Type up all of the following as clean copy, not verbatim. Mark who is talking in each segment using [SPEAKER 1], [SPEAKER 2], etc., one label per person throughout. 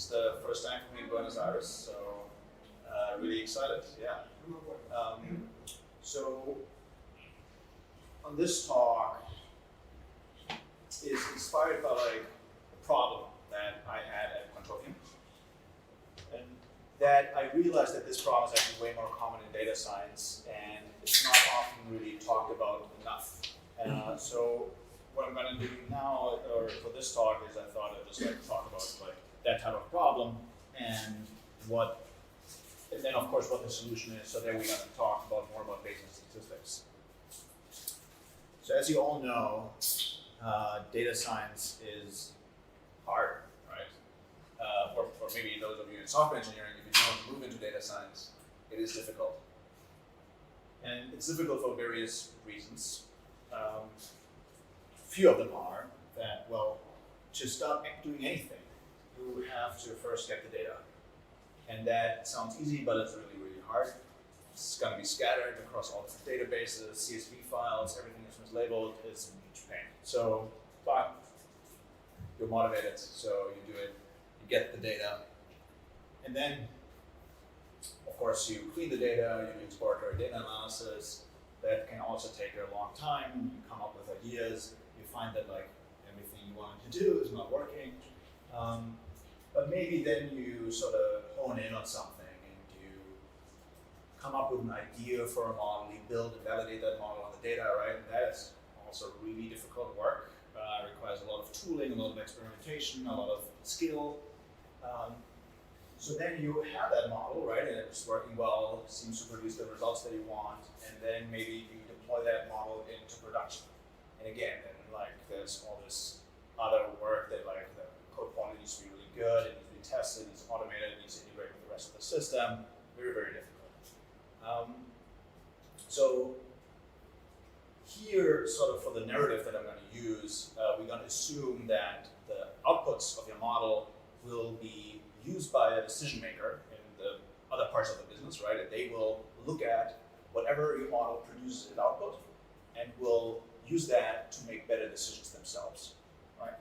[SPEAKER 1] It's the first time for me in Buenos Aires, so really excited, yeah. So on this talk is inspired by like a problem that I had at Quantopium. And that I realized that this problem is actually way more common in data science, and it's not often really talked about enough. So what I'm going to do now, or for this talk, is I thought I'd just like talk about like that type of problem and then of course what the solution is. So then we're going to talk more about Bayesian statistics. So as you all know, data science is hard, right? Or maybe those of you in software engineering, if you don't move into data science, it is difficult. And it's difficult for various reasons. Few of them are that, well, to start doing anything, you have to first get the data. And that sounds easy, but it's really, really hard. It's going to be scattered across all different databases, CSV files, everything is mislabeled, it's a huge pain. So, but you're motivated, so you do it, you get the data, and then, of course, you clean the data, you do exploratory data analysis. That can also take a long time. You come up with ideas, you find that like everything you wanted to do is not working. But maybe then you sort of hone in on something and you come up with an idea for a model, you build and validate that model on the data, right? And that is also really difficult work. It requires a lot of tooling, a lot of experimentation, a lot of skill. So then you have that model, right, and it's working well, seems to produce the results that you want, and then maybe you deploy that model into production. And again, then like there's all this other work that like the code quality needs to be really good, it needs to be tested, it needs to be automated, it needs to integrate with the rest of the system. Very, very difficult. So here, sort of for the narrative that I'm going to use, we're going to assume that the outputs of your model will be used by a decision maker in the other parts of the business, right? And they will look at whatever your model produces as output and will use that to make better decisions themselves, right?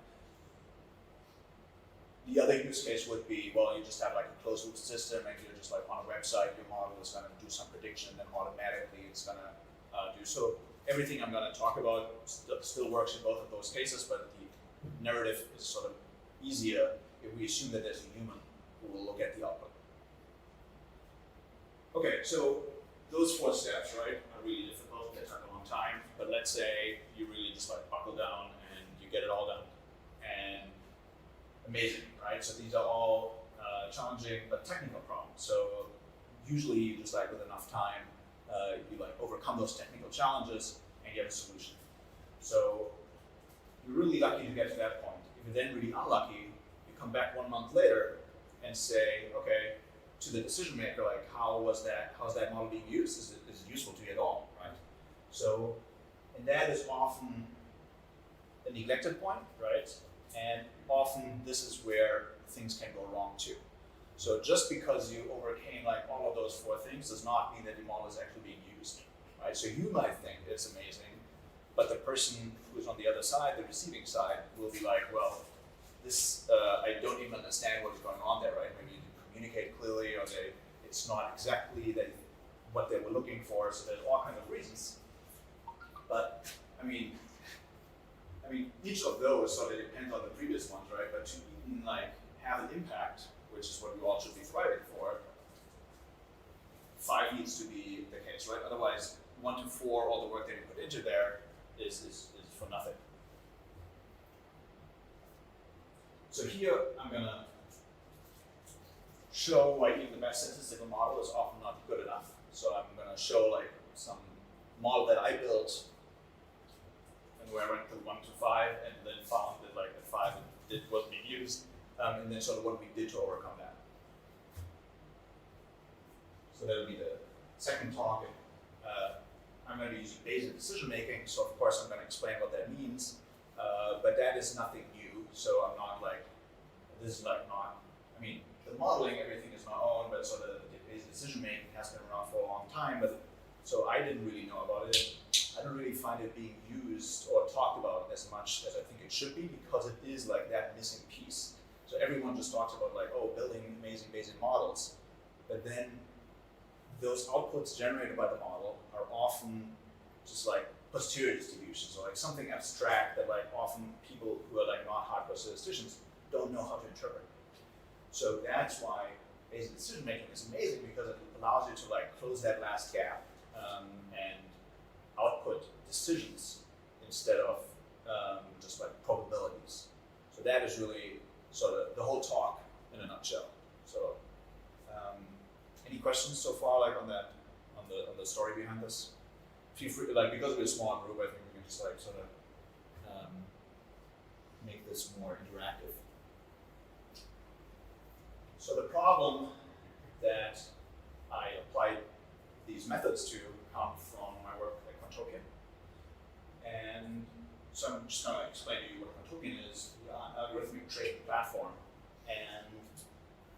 [SPEAKER 1] The other use case would be, well, you just have like a closed loop system and you're just like on a website, your model is going to do some prediction, then automatically it's going to do so. Everything I'm going to talk about still works in both of those cases, but the narrative is sort of easier if we assume that there's a human who will look at the output. Okay, so those 4 steps, right, are really difficult. They take a long time, but let's say you really just like buckle down and you get it all done. And amazing, right? So these are all challenging but technical problems. So usually you just like with enough time, you like overcome those technical challenges and get a solution. So you're really lucky to get to that point. If you're then really unlucky, you come back 1 month later and say, okay, to the decision maker, like how's that model being used? Is it useful to you at all, right? So, and that is often a neglected point, right? And often this is where things can go wrong too. So just because you overcame like all of those 4 things does not mean that the model is actually being used, right? So you might think it's amazing, but the person who's on the other side, the receiving side, will be like, well, this, I don't even understand what is going on there, right? Maybe you didn't communicate clearly, or it's not exactly what they were looking for, so there's all kinds of reasons. But, I mean, each of those sort of depends on the previous ones, right? But to even like have an impact, which is what we all should be thriving for, 5 needs to be the case, right? Otherwise, 1 to 4, all the work that you put into there is for nothing. So here, I'm going to show why even the best statistical model is often not good enough. So I'm going to show like some model that I built, and where I went from 1 to 5, and then found that like at 5 it wasn't being used, and then sort of what we did to overcome that. So that'll be the second talk. I'm going to be using Bayesian decision making, so of course I'm going to explain what that means, but that is nothing new. So I'm not like, this is like not, I mean, the modeling, everything is my own, but so the Bayesian decision making has been around for a long time, but so I didn't really know about it. I don't really find it being used or talked about as much as I think it should be, because it is like that missing piece. So everyone just talks about like, oh, building amazing Bayesian models, but then those outputs generated by the model are often just like posterior distributions, or like something abstract that like often people who are like not hardcore statisticians don't know how to interpret. So that's why Bayesian decision making is amazing, because it allows you to like close that last gap and output decisions instead of just like probabilities. So that is really sort of the whole talk in a nutshell. So any questions so far, like on that, on the story behind this? Feel free, like, because we're a small group, I think we can just like sort of make this more interactive. So the problem that I applied these methods to come from my work at Quantopian. And so I'm just going to explain to you what Quantopian is, the algorithmic trading platform. And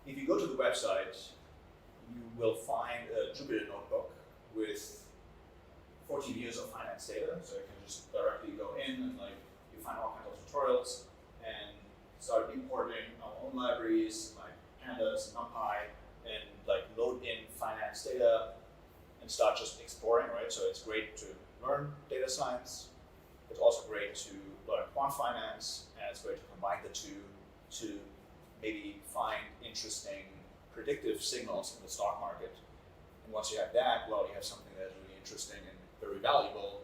[SPEAKER 1] if you go to the website, you will find a Jupyter notebook with 14 years of finance data. So you can just directly go in and like you find all kinds of tutorials and start importing our own libraries like pandas and NumPy, and like load in finance data and start just exploring, right? So it's great to learn data science. It's also great to learn quant finance, and it's great to combine the two to maybe find interesting predictive signals in the stock market. And once you have that, well, you have something that's really interesting and very valuable.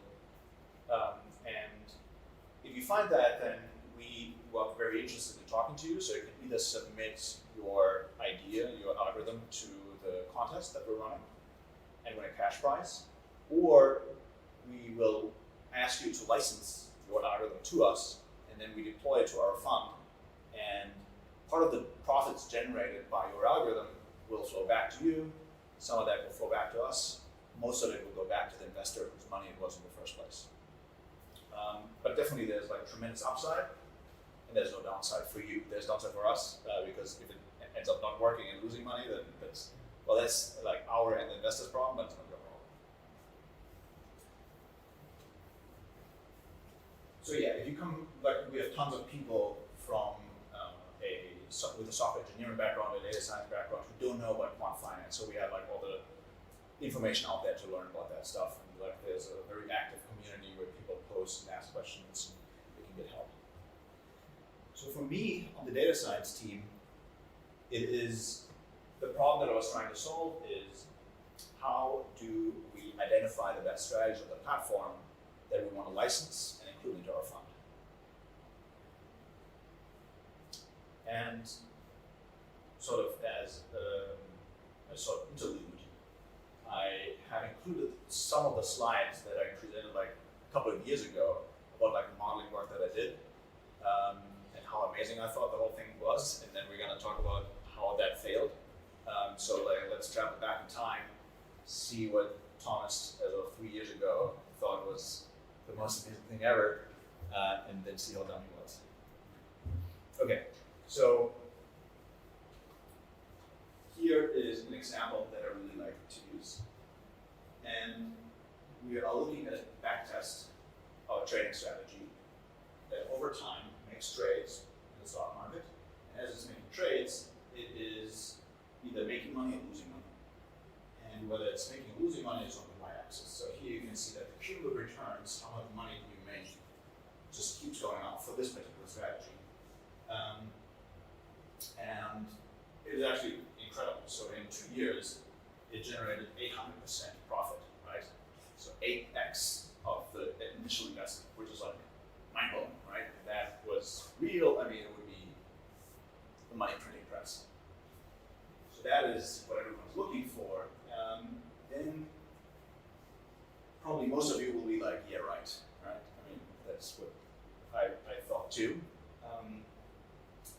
[SPEAKER 1] And if you find that, then we are very interested in talking to you. So you can either submit your idea, your algorithm to the contest that we're running and win a cash prize, or we will ask you to license your algorithm to us, and then we deploy it to our fund. And part of the profits generated by your algorithm will flow back to you. Some of that will flow back to us. Most of it will go back to the investor whose money it was in the first place. But definitely there's like tremendous upside, and there's no downside for you. There's downside for us, because if it ends up not working and losing money, then that's like our and the investor's problem, but it's not your problem. So yeah, if you come, like we have tons of people from with a software engineering background, a data science background, who don't know about quant finance. So we have like all the information out there to learn about that stuff, and like there's a very active community where people post and ask questions and they can get help. So for me, on the data science team, it is the problem that I was trying to solve is how do we identify the best strategy of the platform that we want to license and include into our fund. And sort of as a sort of interlude, I have included some of the slides that I presented like a couple of years ago about like modeling work that I did, and how amazing I thought the whole thing was. And then we're going to talk about how that failed. So like, let's travel back in time, see what Thomas, as of 3 years ago, thought was the most amazing thing ever, and then see how dumb he was. Okay, so here is an example that I really like to use. And we are looking at a backtest of a trading strategy that over time makes trades in the stock market. And as it's making trades, it is either making money or losing money. And whether it's making or losing money is on the y-axis. So here you can see that the cumulative returns, how much money you make, just keeps going up for this particular strategy. And it is actually incredible. So in 2 years, it generated 800% profit, right? So 8x of the initial investment, which is like mind-blowing, right? If that was real, I mean, it would be the money printing press. So that is what everyone's looking for. Then probably most of you will be like, yeah, right? I mean, that's what I thought too.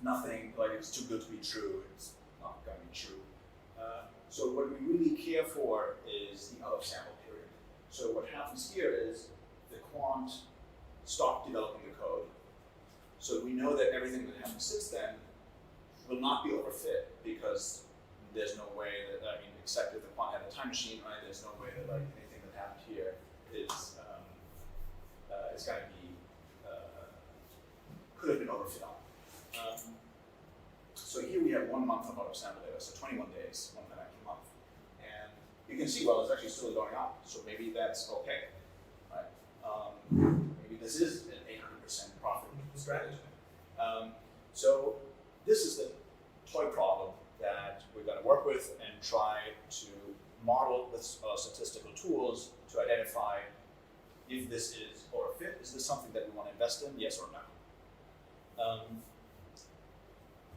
[SPEAKER 1] Nothing, like it's too good to be true, it's not going to be true. So what we really care for is the out of sample period. So what happens here is the quant stopped developing the code. So we know that everything that happened since then will not be overfit, because there's no way that, I mean, except if the quant had a time machine, right? There's no way that like anything that happened here is going to be, could have been overfit on. of out of sample data, so 21 days, one time per month. And you can see, well, it's actually still going up, so maybe that's okay, right? Maybe this is an 800% profit strategy. So this is the toy problem that we're going to work with and try to model with statistical tools to identify if this is or a fit. Is this something that we want to invest in, yes or no?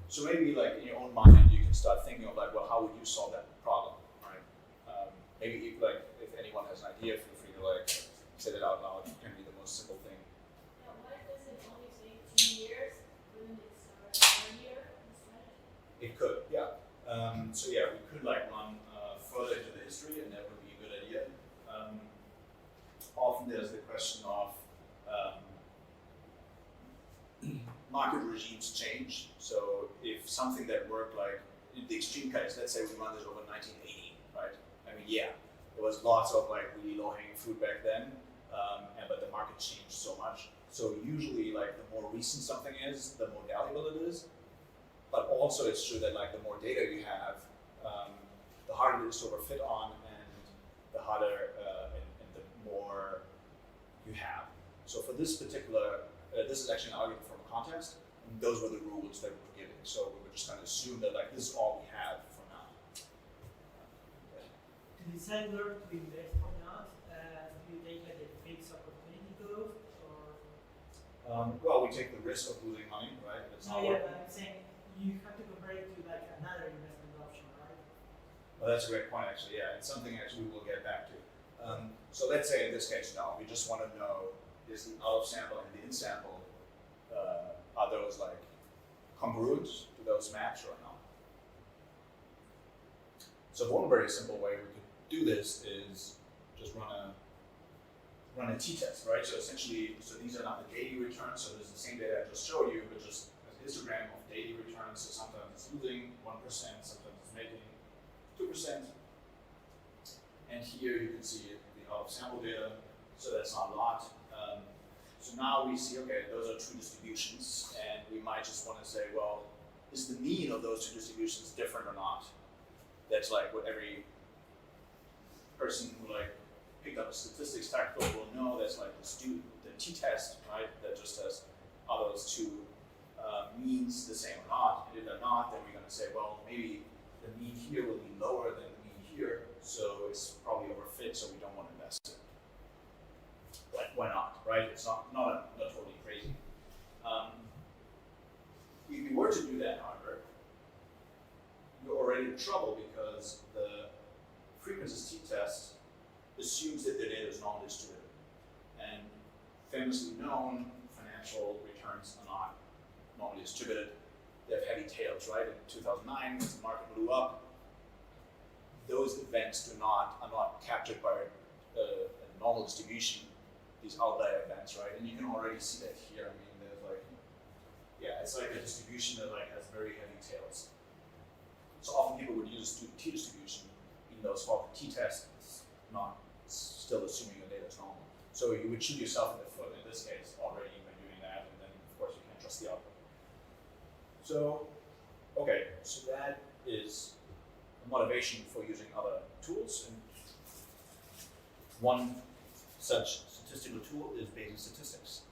[SPEAKER 1] So maybe like in your own mind, you can start thinking of like, well, how would you solve that problem, right? Maybe like if anyone has an idea, feel free to like say that out loud. It can be the most simple thing.
[SPEAKER 2] Yeah, why does it only say 2 years? Wouldn't it start earlier instead?
[SPEAKER 1] It could, yeah. So yeah, we could like run further into the history, and that would be a good idea. Often there's the question of market regimes change. So if something that worked like in the extreme case, let's say we run this over 1980, right? I mean, yeah, there was lots of like really low-hanging fruit back then, but the market changed so much. So usually, like the more recent something is, the more valuable it is. But also, it's true that like the more data you have, the harder it is to overfit on, and the harder and the more you have. So for this particular, this is actually an argument from a context, and those were the rules that we were giving. So we were just going to assume that like this is all we have for now.
[SPEAKER 3] To decide whether to invest or not, do you take like a fixed opportunity cost, or?
[SPEAKER 1] Well, we take the risk of losing money, right? It's not
[SPEAKER 3] Yeah, but I'm saying you have to compare it to like another investment option, right?
[SPEAKER 1] Well, that's a great point, actually. Yeah, it's something actually we'll get back to. So let's say in this case, no, we just want to know, is the out of sample and the in sample, are those like congruent? Do those match or not? So one very simple way we could do this is just run a t-test, right? So essentially, so these are not the daily returns, so this is the same data I just showed you, but just as a histogram of daily returns. So sometimes it's losing 1%, sometimes it's making 2%. And here you can see the out of sample data, so that's not a lot. So now we see, okay, those are true distributions, and we might just want to say, well, is the mean of those two distributions different or not? That's like what every person who like picked up a statistics textbook will know. That's like the t-test, right? That just says, are those two means the same or not? And if they're not, then we're going to say, well, maybe the mean here will be lower than the mean here, so it's probably overfit, so we don't want to invest in it. Like, why not, right? It's not totally crazy. If you were to do that, however, you're already in trouble because the frequencies t-test assumes that the data is non-distributed. And famously known, financial returns are not normally distributed. They have heavy tails, right? In 2009, when the market blew up, those events are not captured by a normal distribution, these outlier events, right? And you can already see that here. I mean, there's like, yeah, it's like a distribution that like has very heavy tails. So often people would use a student t-distribution, even though it's called the t-test, it's not still assuming the data is normal. So you would shoot yourself in the foot in this case already by doing that, and then of course you can't trust the output. So, okay, so that is a motivation for using other tools, and one such statistical tool is Bayesian statistics.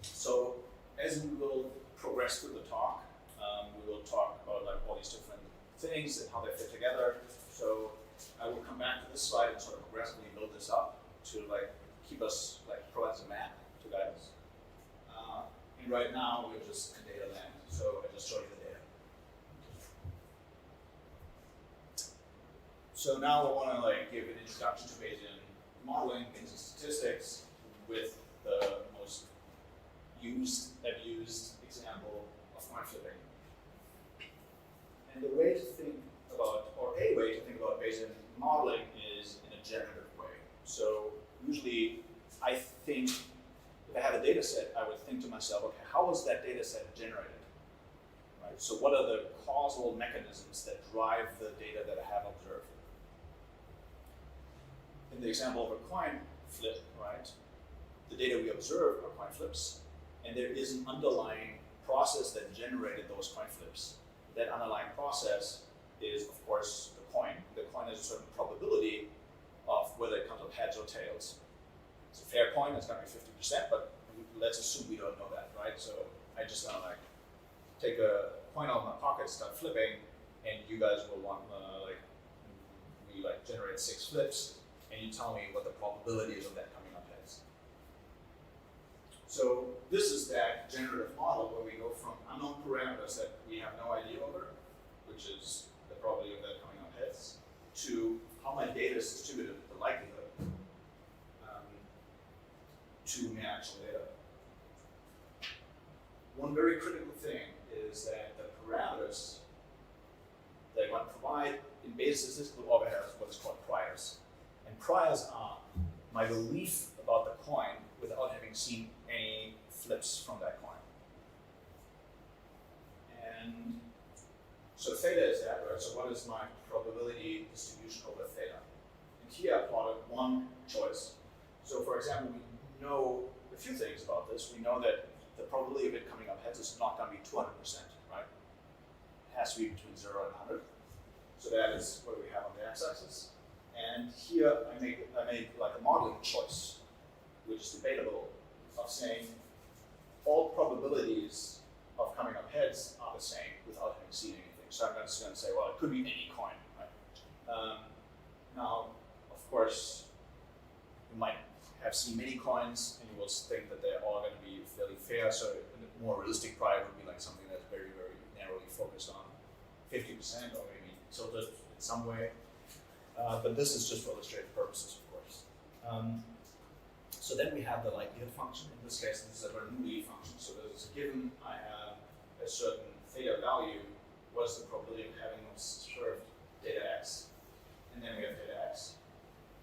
[SPEAKER 1] So as we will progress through the talk, we will talk about like all these different things and how they fit together. So I will come back to this slide and sort of progressively build this up to like keep us like provide a map to guide us. And right now we're just in data land, so I just show you the data. So now I want to like give an introduction to Bayesian modeling, Bayesian statistics, with the most abused example of coin flipping. And the way to think about, or a way to think about Bayesian modeling is in a generative way. So usually I think, if I have a data set, I would think to myself, okay, how was that data set generated? Right? So what are the causal mechanisms that drive the data that I have observed? In the example of a coin flip, right, the data we observe are coin flips, and there is an underlying process that generated those coin flips. That underlying process is, of course, the coin. The coin has a certain probability of whether it comes up heads or tails. It's a fair coin, it's gonna be 50%, but let's assume we don't know that, right? So I just gonna like take a coin out of my pocket, start flipping, and you guys will want we generate 6 flips, and you tell me what the probability is of that coming up heads. So this is that generative model where we go from unknown parameters that we have no idea over, which is the probability of that coming up heads, to how my data is distributed, the likelihood, to my actual data. One very critical thing is that the parameters that I want to provide in Bayesian statistical overhead is what is called priors. And priors are my belief about the coin without having seen any flips from that coin. And so theta is that, right? So what is my probability distribution over theta? And here I plotted one choice. So for example, we know a few things about this. We know that the probability of it coming up heads is not going to be 200%, right? It has to be between 0 and 100. So that is what we have on the x-axis. And here I make like a modeling choice, which is debatable, of saying all probabilities of coming up heads are the same without having seen anything. So I'm just going to say, well, it could be any coin, right? Now, of course, you might have seen many coins, and you will think that they're all going to be fairly fair. So a more realistic prior would be like something that's very, very narrowly focused on 50% or maybe tilted in some way. But this is just for illustrative purposes, of course. So then we have the likelihood function. In this case, this is a Bernoulli function. So there's given I have a certain theta value, what's the probability of having observed data x? And then we have data x.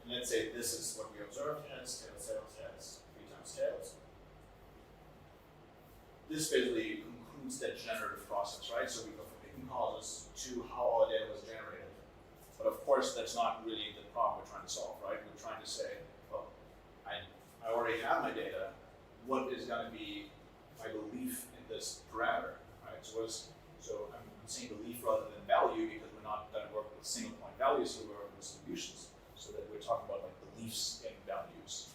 [SPEAKER 1] And let's say this is what we observed, heads, tails, tails, heads, 3 times tails. This basically concludes that generative process, right? So we go from hidden causes to how our data was generated. But of course, that's not really the problem we're trying to solve, right? We're trying to say, well, I already have my data. What is going to be my belief in this parameter, right? So I'm saying belief rather than value because we're not going to work with single point values, so we're working with distributions. So that we're talking about like beliefs and values.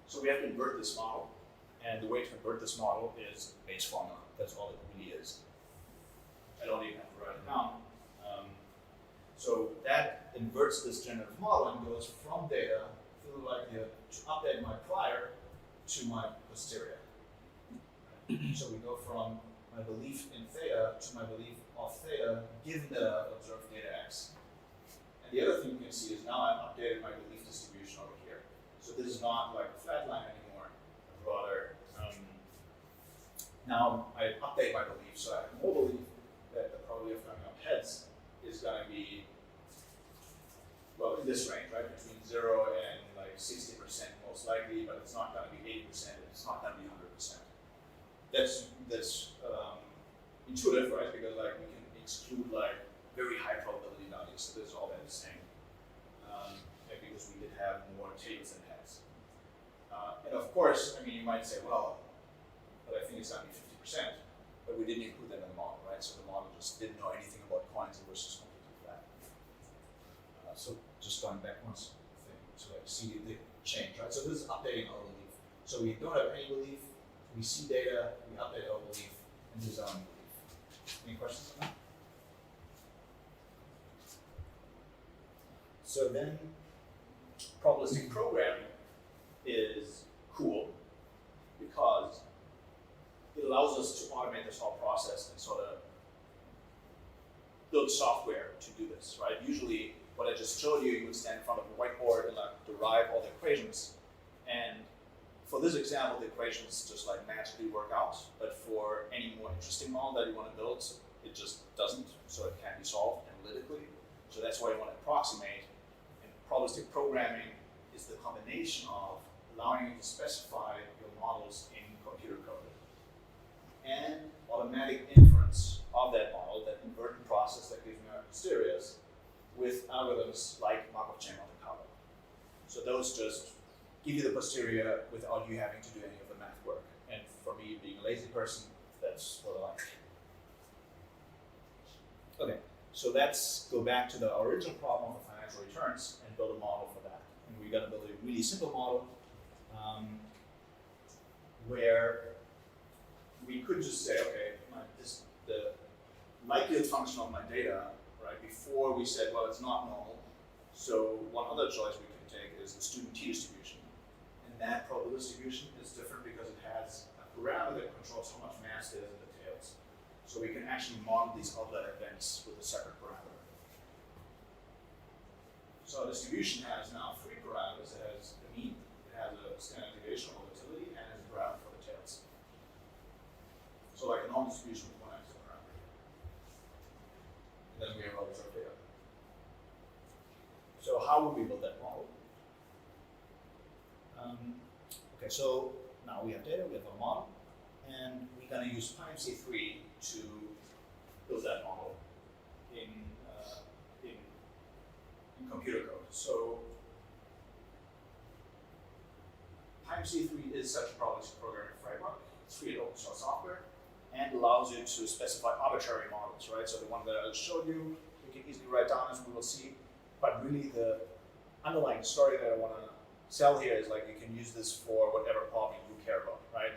[SPEAKER 1] So we have to invert this model, and the way to invert this model is Bayes formula. That's all it really is. I don't even have to write it down. So that inverts this generative model and goes from data, feel likelihood, to update my prior to my posterior. So we go from my belief in theta to my belief of theta, given that I've observed data x. And the other thing you can see is now I've updated my belief distribution over here. So this is not like a flat line anymore, rather now I update my belief, so I have more belief that the probability of coming up heads is going to be, well, in this range, right, between 0 and like 60% most likely, but it's not going to be 80%, it's not going to be 100%. That's intuitive, right, because like we can exclude like very high probability values, so this is all that is saying, because we did have more tails than heads. And of course, I mean, you might say, well, but I think it's going to be 50%, but we didn't include that in the model, right? So the model just didn't know anything about coins and was just completely flat. So just going back one thing, so like see the change, right? So this is updating our belief. So we don't have any belief, we see data, we update our belief, and this is our new belief. Any questions on that? So then, probabilistic programming is cool because it allows us to automate this whole process and sort of build software to do this, right? Usually, what I just showed you, you would stand in front of a whiteboard and like derive all the equations. And for this example, the equations just like magically work out. But for any more interesting model that you want to build, it just doesn't. So it can't be solved analytically. So that's why you want to approximate. And probabilistic programming is the combination of allowing you to specify your models in computer code and automatic inference of that model, that inverted process that gives you posteriors, with algorithms like Markov chain Monte Carlo. So those just give you the posterior without you having to do any of the math work. And for me, being a lazy person, that's what I like. Okay, so let's go back to the original problem of the financial returns and build a model for that. And we're going to build a really simple model where we could just say, okay, the likelihood function of my data, right, before we said, well, it's not normal. So one other choice we can take is the student t distribution. And that probabilistic distribution is different because it has a parameter that controls how much mass there is in the tails. So we can actually model these outlier events with a separate parameter. So our distribution has now three parameters. It has the mean, it has a standard deviation or volatility, and it has a parameter for the tails. So like a normal distribution with one extra parameter. And then we have all this data. So how would we build that model? Okay, so now we have data, we have a model, and we're going to use PyMC3 to build that model in computer code. So PyMC3 is such a probabilistic programming framework. It's free and open source software and allows you to specify arbitrary models, right? So the one that I showed you, we can easily write down as we will see. But really the underlying story that I want to sell here is like you can use this for whatever problem you care about, right?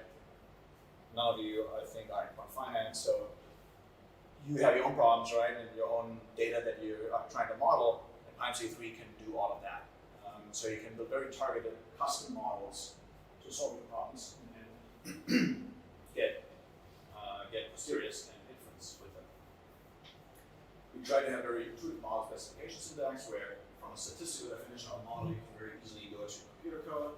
[SPEAKER 1] None of you, I think, are in finance, so you have your own problems, right, and your own data that you are trying to model, and PyMC3 can do all of that. So you can build very targeted custom models to solve your problems and then get posteriors and inference with them. We try to have very intuitive model specification syntax where from a statistical definition of a model you can very easily go to computer code,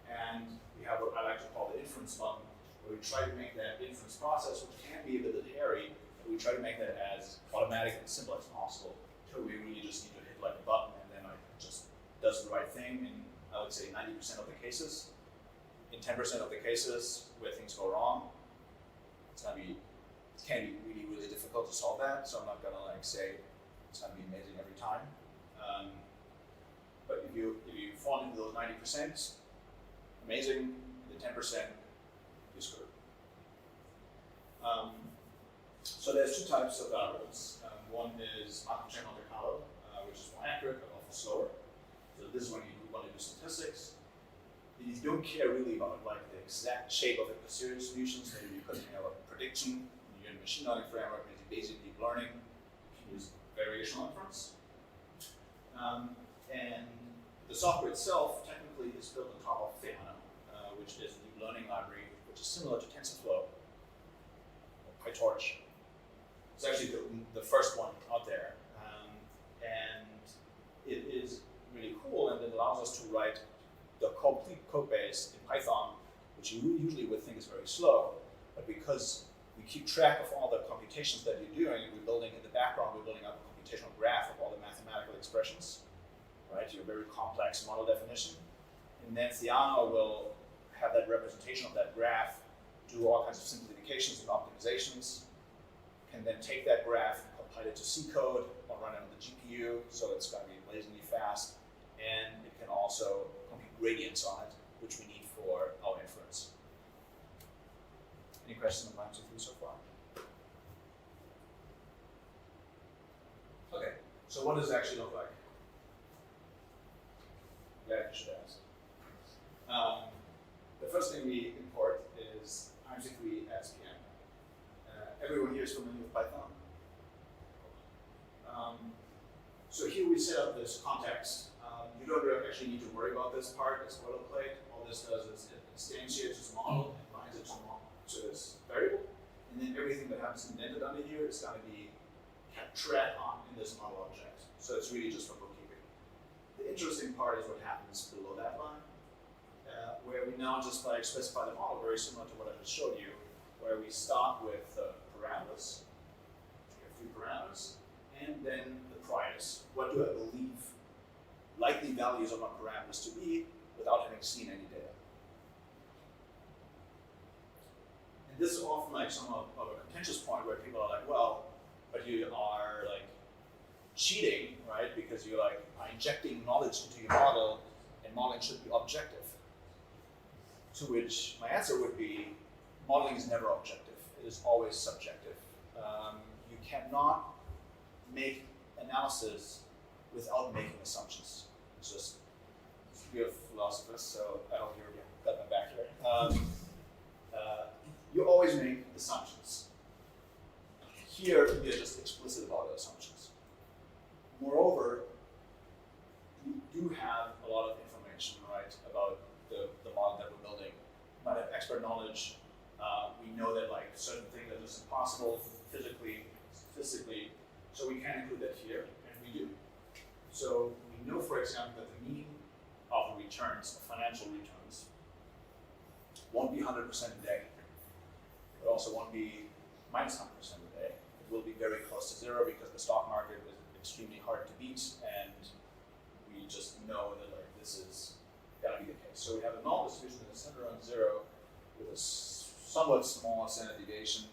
[SPEAKER 1] and we have what I like to call the inference button, where we try to make that inference process, which can be a bit hairy, but we try to make that as automatic and simple as possible, so we really just need to hit like a button and then it just does the right thing in, I would say, 90% of the cases. In 10% of the cases where things go wrong, it can be really, really difficult to solve that, so I'm not gonna like say it's gonna be amazing every time. But if you fall into those 90%, amazing. The 10%, you're screwed. So there's two types of algorithms. One is arcane intercalate, which is more accurate but also slower. So this is when you want to do statistics. You don't care really about like the exact shape of the posterior distributions, maybe because you have a prediction. You're in a machine learning framework, maybe basic deep learning. You can use variational inference. And the software itself technically is built on top of Phenomena, which is a deep learning library, which is similar to TensorFlow, or PyTorch. It's actually the first one out there. And it is really cool, and it allows us to write the complete code base in Python, which you usually would think is very slow, but because we keep track of all the computations that you're doing, we're building in the background, we're building up a computational graph of all the mathematical expressions, right? Your very complex model definition. And then Theano will have that representation of that graph, do all kinds of simplifications and optimizations, can then take that graph, compile it to C code, or run it on the GPU, so it's going to be blazingly fast, and it can also compute gradients on it, which we need for our inference. Any questions on PyMC3 so far? Okay, so what does it actually look like? Glad you should ask. The first thing we import is PyMC3 as PM. Everyone here is familiar with Python. So here we set up this context. You don't actually need to worry about this part, it's boilerplate. All this does is it instantiates this model and binds it to this variable. And then everything that happens indented under here is going to be kept track on in this model object. So it's really just for bookkeeping. The interesting part is what happens below that line, where we now just specify the model very similar to what I just showed you, where we start with parameters. We have 3 parameters, and then the priors. What do I believe likely values of my parameters to be without having seen any data? And this is often like some of a contentious point where people are like, well, but you are like cheating, right? Because you're like injecting knowledge into your model, and modeling should be objective. To which my answer would be, modeling is never objective. It is always subjective. You cannot make analysis without making assumptions. It's just, we are philosophers, so I hope you're got my back here. You always make assumptions. Here, we are just explicit about the assumptions. Moreover, we do have a lot of information, right, about the model that we're building. We might have expert knowledge. We know that like certain things are just impossible physically, statistically, so we can include that here, and we do. So we know, for example, that the mean of the returns, of financial returns, won't be 100% a day. It also won't be minus 100% a day. It will be very close to zero because the stock market is extremely hard to beat, and we just know that like this is gonna be the case. So we have a null distribution that is centered around zero with a somewhat small standard deviation.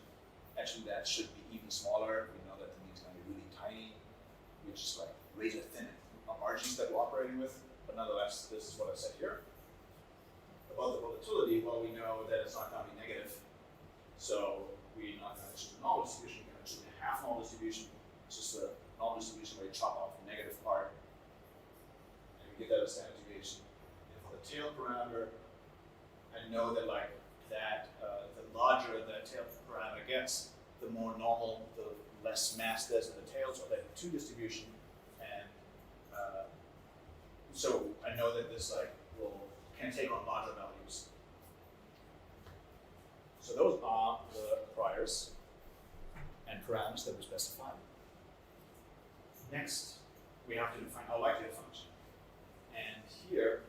[SPEAKER 1] Actually, that should be even smaller. We know that the mean is gonna be really tiny. We just like razor thin margins that we're operating with, but nonetheless, this is what I said here. About the volatility, well, we know that it's not gonna be negative. So we're not gonna choose a null distribution, we're gonna choose a half null distribution. It's just a null distribution where you chop off the negative part, and we get that as standard deviation. And for the tail parameter, I know that like that, the larger the tail parameter gets, the more normal, the less mass there's in the tail, so that 2 distribution. And so I know that this like can take on larger values. So those are the priors and parameters that we specify. Next, we have to define our likelihood function. And here,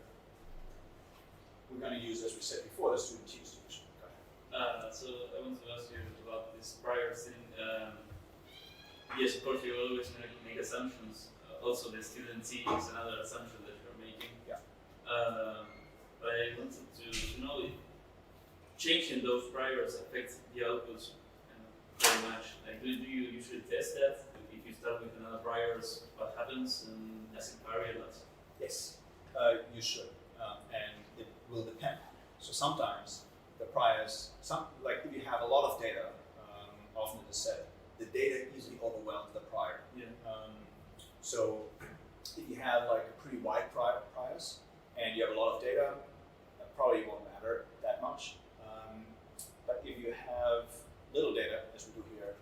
[SPEAKER 1] we're going to use, as we said before, the student t distribution. Go ahead.
[SPEAKER 4] So I want to ask you about this prior thing. Yes, of course, you always make assumptions. Also, the student t is another assumption that you're making.
[SPEAKER 1] Yeah.
[SPEAKER 4] But I wanted to know if changing those priors affects the outputs very much. Like, do you usually test that? If you start with another priors, what happens, and does it vary a lot?
[SPEAKER 1] Yes, you should, and it will depend. So sometimes the priors, like if you have a lot of data, often it is said, the data easily overwhelms the prior.
[SPEAKER 4] Yeah.
[SPEAKER 1] So if you have like a pretty wide priors and you have a lot of data, that probably won't matter that much. But if you have little data, as we do here,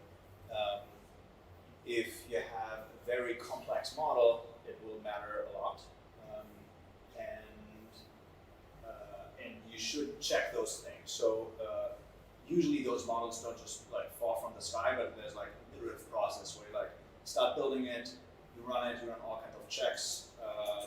[SPEAKER 1] if you have a very complex model, it will matter a lot. And you should check those things. So usually those models don't just like fall from the sky, but there's like an iterative process where you like start building it, you run all kinds of checks.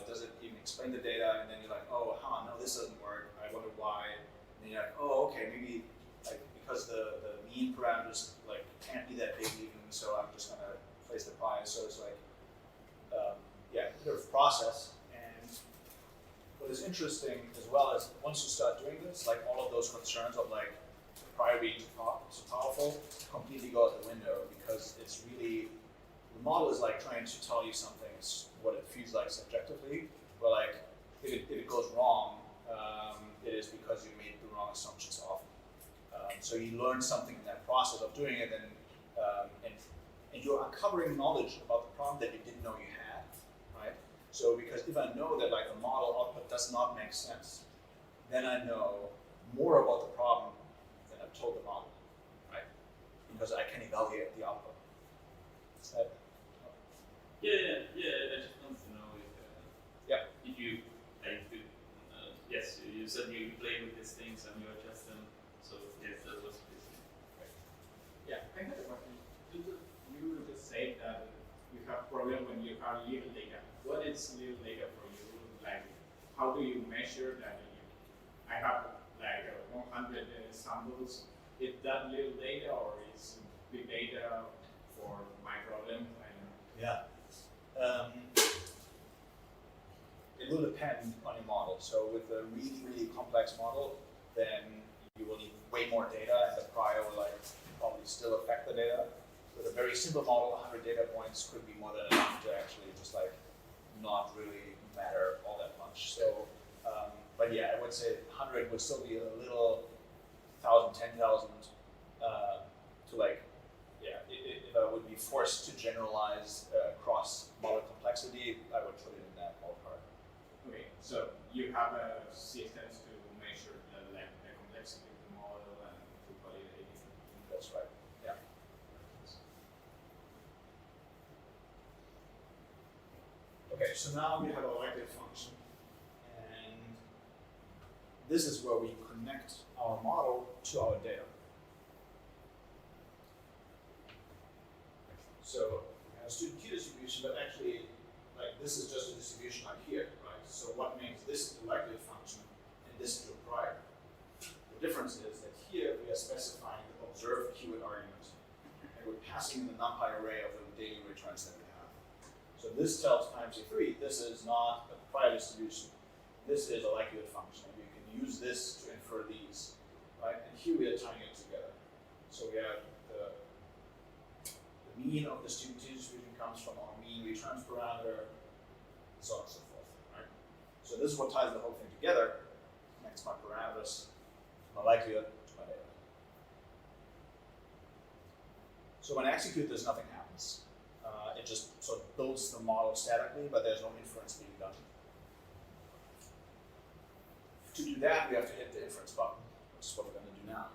[SPEAKER 1] Does it even explain the data? And then you're like, oh, no, this doesn't work. I wonder why. And then you're like, oh, okay, maybe like because the mean parameters like can't be that big even, so I'm just gonna place the priors. So it's like, iterative process. And what is interesting as well is once you start doing this, like all of those concerns of like the prior being too powerful completely go out the window, because it's really, the model is like trying to tell you something, it's what it feels like subjectively, but like if it goes wrong, it is because you made the wrong assumptions often. So you learn something in that process of doing it, and you're uncovering knowledge about the problem that you didn't know you had, right? So because if I know that like the model output does not make sense, then I know more about the problem than I've told the model, right? Because I can evaluate the output. Is that?
[SPEAKER 4] Yeah. I just want to know if you like yes, you said you play with these things and you adjust them. So yes, that was basically.
[SPEAKER 5] Yeah, I had a question. You just said that you have problem when you have little data. What is little data for you? Like, how do you measure that? I have like 100 samples. Is that little data or is big data for my problem? I don't know.
[SPEAKER 1] Yeah. It will depend on your model. So with a really, really complex model, then you will need way more data, and the prior will like probably still affect the data. With a very simple model, 100 data points could be more than enough to actually just like not really matter all that much. So, but yeah, I would say 100 would still be a little 1,000, 10,000, to like, yeah, if I would be forced to generalize across model complexity, I would put it in that ballpark.
[SPEAKER 5] Okay, so you have systems to measure the complexity of the model and to validate it.
[SPEAKER 1] That's right. Yeah. Okay, so now we have a likelihood function, and this is where we connect our model to our data. So we have a student Q distribution, but actually, like this is just a distribution like here, right? So what makes this the likelihood function and this into a prior? The difference is that here we are specifying the observed keyword argument, and we're passing in the NumPy array of the daily returns that we have. So this tells PyMC3 this is not a prior distribution. This is a likelihood function, and you can use this to infer these, right? And here we are tying it together. So we have the mean of the student T distribution comes from our mean returns parameter, and so on and so forth, right? So this is what ties the whole thing together, connects my parameters, my likelihood to my data. So when I execute this, nothing happens. It just sort of builds the model statically, but there's no inference being done. To do that, we have to hit the inference button, which is what we're going to do now.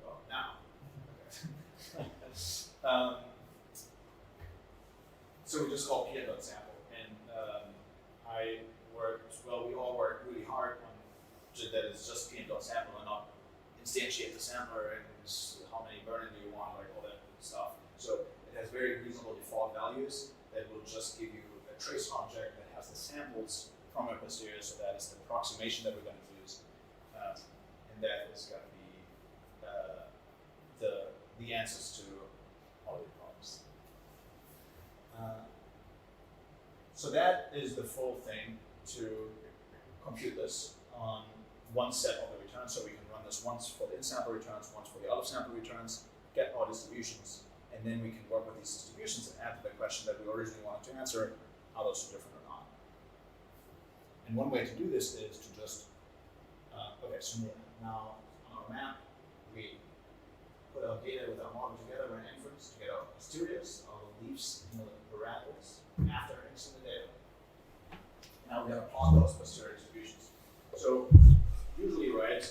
[SPEAKER 1] Well, now. So we just call p.sample, and we all worked really hard on that it's just p.sample and not instantiate the sampler and how many burn-in do you want, like all that stuff. So it has very reasonable default values that will just give you a trace object that has the samples from a posterior, so that is the approximation that we're going to use, and that is going to be the answers to all of the problems. So that is the full thing to compute this on one set of the returns. So we can run this once for the in-sample returns, once for the out-of-sample returns, get our distributions, and then we can work with these distributions and answer the question that we originally wanted to answer, are those two different or not? And one way to do this is to just, okay, so now on our map, we put our data with our model together, run inference to get our posteriors, our leaves, and the parameters after mixing the data. Now we're going to plot those posterior distributions. So usually, right,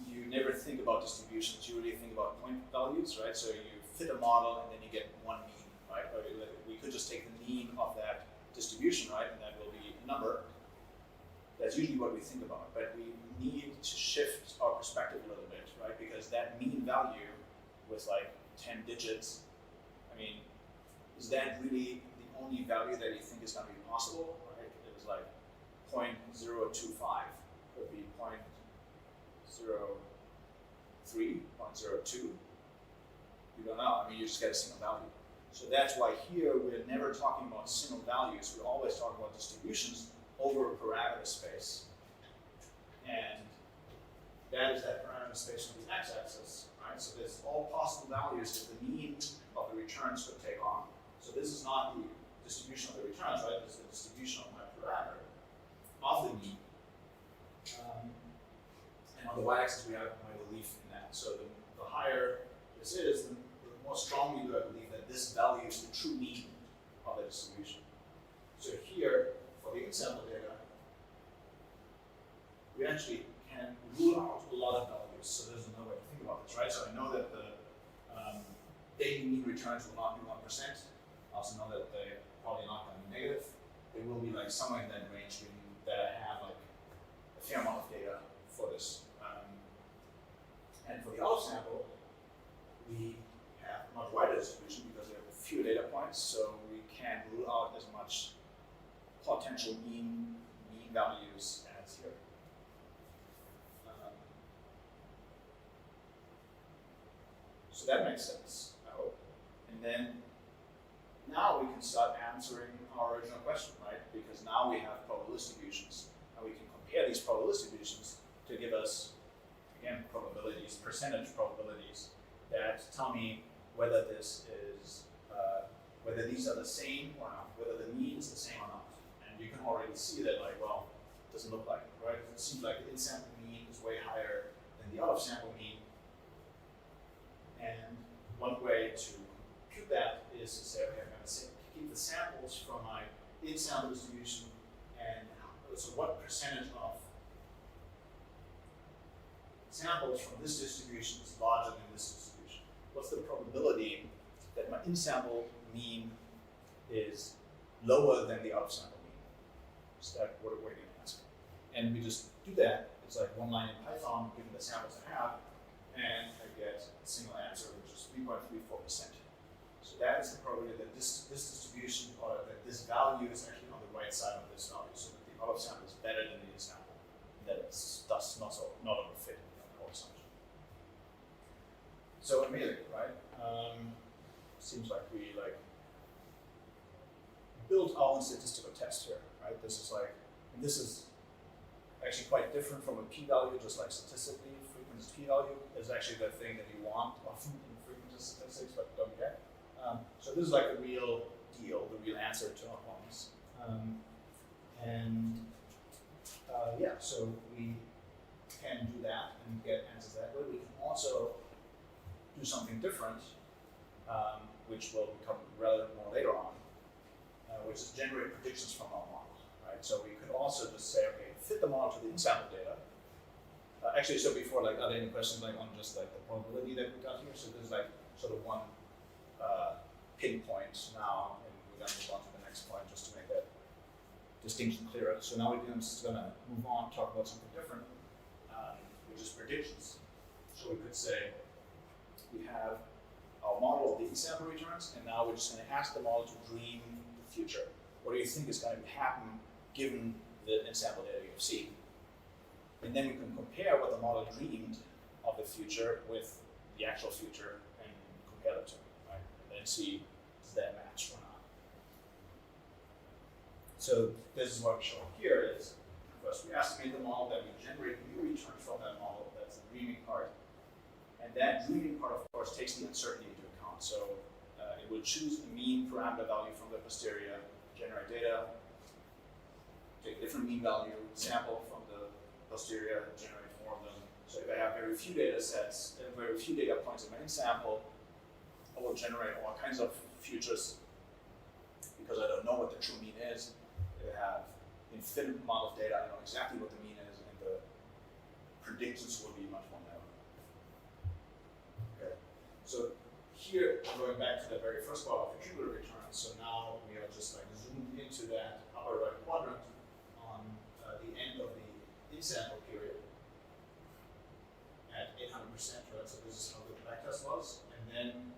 [SPEAKER 1] you never think about distributions. You really think about point values, right? So you fit a model and then you get one mean, right? Or we could just take the mean of that distribution, right, and that will be a number. That's usually what we think about, but we need to shift our perspective a little bit, right? Because that mean value with like 10 digits, I mean, is that really the only value that you think is going to be possible, right? It was like 0.025, could be 0.03, 0.02. You don't know. I mean, you just get a single value. So that's why here we're never talking about single values. We're always talking about distributions over a parameter space. And that is that parameter space on the x-axis, right? So there's all possible values that the mean of the returns could take on. So this is not the distribution of the returns, right? This is the distribution of my parameter of the mean. And on the y-axis, we have my belief in that. So the higher this is, the more strongly do I believe that this value is the true mean of the distribution. So here, for the in-sample data, we actually can rule out a lot of values. So there's another way to think about this, right? So I know that the daily mean returns will not be 1%. I also know that they're probably not going to be negative. They will be like somewhere in that range, given that I have like a fair amount of data for this. And for the out-of-sample, we have a much wider distribution because we have fewer data points, so we can't rule out as much potential mean values as here. So that makes sense, I hope. And then now we can start answering our original question, right? Because now we have probabilistic distributions, and we can compare these probabilistic distributions to give us, again, probabilities, percentage probabilities that tell me whether this is, whether these are the same or not, whether the mean is the same or not. And you can already see that, like, well, the doesn't look like it, right? It seems like the in-sample mean is way higher than the out-of-sample mean. And one way to compute that is to say, okay, I'm going to keep the samples from my in-sample distribution, and so what percentage of samples from this distribution is larger than this distribution? What's the probability that my in-sample mean is lower than the out-of-sample mean? So that's what we're going to ask. And we just do that. It's like one line in Python, given the samples I have, and I get a single answer, which is 3.34%. So that is the probability that this distribution, or that this value is actually on the right side of this value, so that the out-of-sample is better than the in-sample, that it's thus not overfit in our assumption. So amazing, right? Seems like we built our own statistical test here, right? This is and this is actually quite different from a p-value, just like statistically, frequentist p-value is actually the thing that you want often in frequentist statistics, but don't get. So this is like a real deal, the real answer to our problems. Yeah, so we can do that and get answers that way. We can also do something different, which will become relevant more later on, which is generate predictions from our model, right? So we could also just say, okay, fit the model to the in-sample data. Actually, so before, are there any questions on just the probability that we got here? So there's sort of one pinpoint now, and we're going to move on to the next point just to make that distinction clearer. So now we're just going to move on, talk about something different, which is predictions. So we could say we have our model of the in-sample returns, and now we're just going to ask the model to dream the future. What do you think is going to happen given the in-sample data you've seen? And then we can compare what the model dreamed of the future with the actual future and compare the two, right? And then see, does that match or not? So this is what we show here is, first we estimate the model, then we generate new returns from that model. That's the dreaming part. And that dreaming part, of course, takes the uncertainty into account. So it will choose a mean parameter value from the posterior, generate data, take a different mean value, sample from the posterior, generate more of them. So if I have very few data sets, very few data points in my sample, I will generate all kinds of futures because I don't know what the true mean is. If I have infinite amount of data, I know exactly what the mean is, and the predictions will be much more narrow. Okay. So here, going back to the very first part of the cumulative returns, so now we are just zoomed into that upper right quadrant on the end of the in-sample period at 800%, right? So this is how the backtest was. And then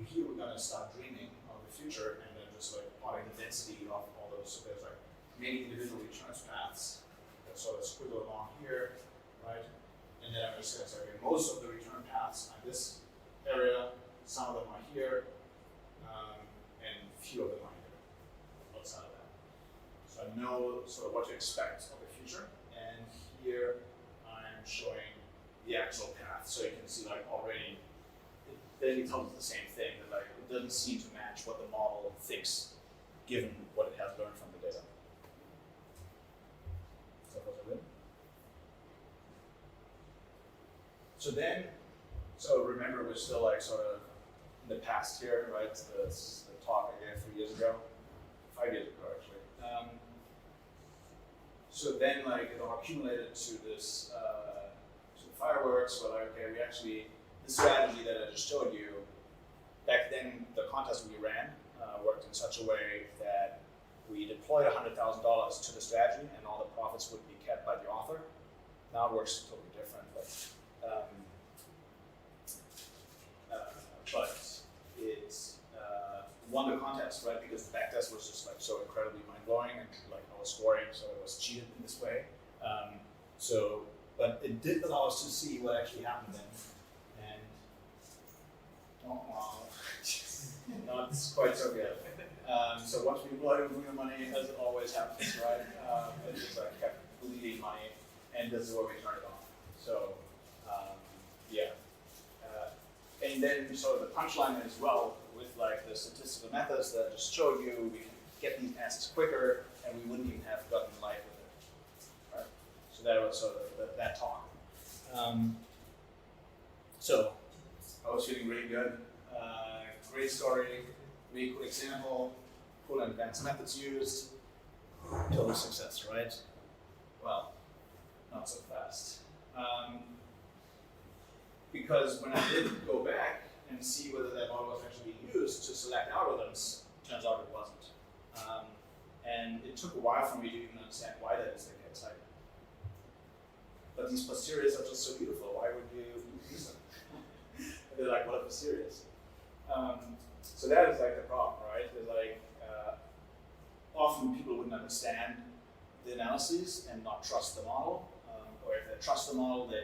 [SPEAKER 1] here we're going to start dreaming of the future and then just plotting the density of all those. So there's many individual returns paths that sort of squiggle along here, right? And then I'm just going to say, okay, most of the return paths are this area, some of them are here, and few of them are here, outside of that. So I know sort of what to expect of the future, and here I'm showing the actual path. So you can see already, then it tells us the same thing, that it doesn't seem to match what the model thinks, given what it has learned from the data. So those are good. So remember, we're still sort of in the past here, right? The talk I gave 3 years ago, 5 years ago actually. So then it all accumulated to this, to the fireworks, but okay, we actually, the strategy that I just showed you, back then the contest we ran worked in such a way that we deployed $100,000 to the strategy and all the profits would be kept by the author. Now it works totally different, but it won the contest, right? Because the backtest was just so incredibly mind-blowing and I was scoring, so it was cheated in this way. But it did allow us to see what actually happened then. And not quite so good. So once we blow the money, as it always happens, right? It just kept bleeding money, and this is where we turned it off. So yeah. And then so the punchline as well with the statistical methods that I just showed you, we can get these answers quicker, and we wouldn't even have gotten light with it, that was sort of that talk. So I was feeling really good. Great story, really cool example, cool and advanced methods used. Total success, right? Well, not so fast. Because when I did go back and see whether that model was actually being used to select algorithms, turns out it wasn't. And it took a while for me to even understand why that is the case. Like, but these posteriors are just so beautiful. Why would you use them? And they're like, what are posteriors? So that is like the problem, right? There's like often people wouldn't understand the analyses and not trust the model, or if they trust the model, they